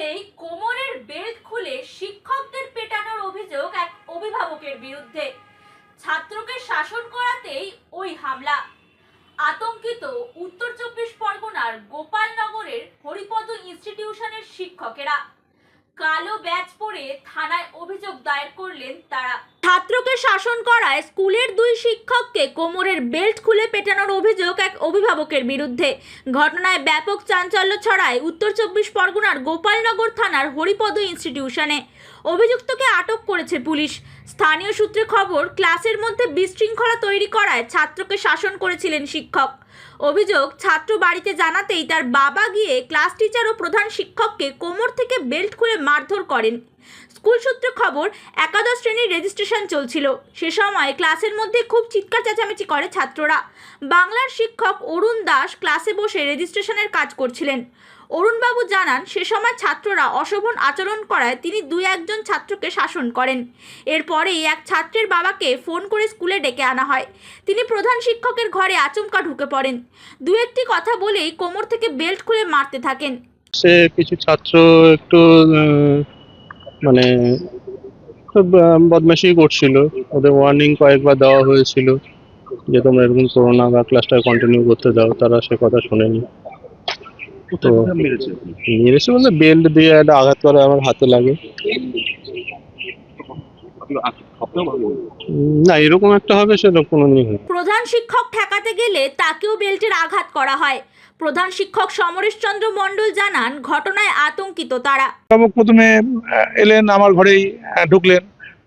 মধ্যেই কোমরের বেল্ট খুলে শিক্ষকদের পেটানোর অভিযোগ এক অভিভাবকের বিরুদ্ধে। ছাত্রকে শাসন করাতেই ওই হামলা। আতঙ্কিত উত্তর 24 পরগনার গোপালনগরের হরিপদ ইনস্টিটিউশনের শিক্ষকেরা। কালো ব্যাজ পরে থানায় অভিযোগ দায়ের করলেন তারা। ছাত্রকে শাসন করায় স্কুলের দুই শিক্ষককে কোমরের বেল্ট খুলে পেটানোর অভিযোগ এক অভিভাবকের বিরুদ্ধে। ঘটনায় ব্যাপক চাঞ্চল্য ছড়ায় উত্তর 24 পরগনার গোপালনগর থানার হরিপদ ইনস্টিটিউশনে। অভিযুক্তকে আটক করেছে পুলিশ। স্থানীয় সূত্রে খবর, ক্লাসের মধ্যে বিশৃঙ্খলা তৈরি করায় ছাত্রকে শাসন করেছিলেন শিক্ষক। অভিযোগ, ছাত্র বাড়িতে জানাতেই তার বাবা গিয়ে ক্লাস টিচার ও প্রধান শিক্ষককে কোমর থেকে বেল্ট খুলে মারধর করেন। স্কুল সূত্রে খবর, একাদশ শ্রেণীর রেজিস্ট্রেশন চলছিল। সে সময় ক্লাসের মধ্যে খুব চিৎকার চেঁচামেচি করে ছাত্ররা। বাংলার শিক্ষক অরুণ দাস ক্লাসে বসে রেজিস্ট্রেশনের কাজ করছিলেন। অরুণবাবু জানান, সে সময় ছাত্ররা অশোভন আচরণ করায় তিনি দুই একজন ছাত্রকে শাসন করেন। এরপরেই এক ছাত্রের বাবাকে ফোন করে স্কুলে ডেকে আনা হয়। তিনি প্রধান শিক্ষকের ঘরে আচমকা ঢুকে পড়েন। দু একটি কথা বলেই কোমর থেকে বেল্ট খুলে মারতে থাকেন। সে কিছু ছাত্র একটু মানে খুব বদমাশি করছিল। ওদের ওয়ার্নিং কয়েকবার দেওয়া হয়েছিল যে তোমরা এরকম করো না বা ক্লাসটা কন্টিনিউ করতে দাও। তারা সে কথা শোনেনি। তো মেরেছে বলতে বেল্ট দিয়ে একটা আঘাত করে আমার হাতে লাগে। না, এরকম একটা হবে সেটা কোনোদিনই হয়নি। প্রধান শিক্ষক ঠেকাতে গেলে তাকেও বেল্টের আঘাত করা হয়। প্রধান শিক্ষক সমরেশ চন্দ্র মণ্ডল জানান, ঘটনায় আতঙ্কিত তারা। প্রথমে এলেন, আমার ঘরেই ঢুকলেন।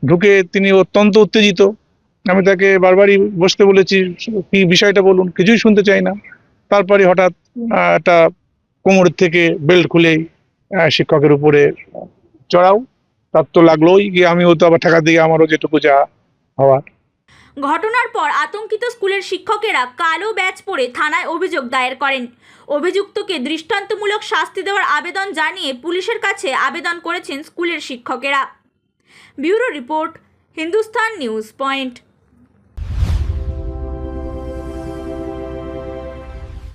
ঢুকে তিনি অত্যন্ত উত্তেজিত। আমি তাকে বারবারই বসতে বলেছি, কি বিষয়টা বলুন, কিছুই শুনতে চাই না। তারপরে হঠাৎ একটা কোমরের থেকে বেল্ট খুলেই শিক্ষকের উপরে চড়াও। তার তো লাগলোই, গিয়ে আমিও তো আবার ঠেকা দিয়ে আমারও যেটুকু যা হওয়ার। ঘটনার পর আতঙ্কিত স্কুলের শিক্ষকেরা কালো ব্যাজ পরে থানায় অভিযোগ দায়ের করেন। অভিযুক্তকে দৃষ্টান্তমূলক শাস্তি দেওয়ার আবেদন জানিয়ে পুলিশের কাছে আবেদন করেছেন স্কুলের শিক্ষকেরা। Bureau report, Hindustan news point.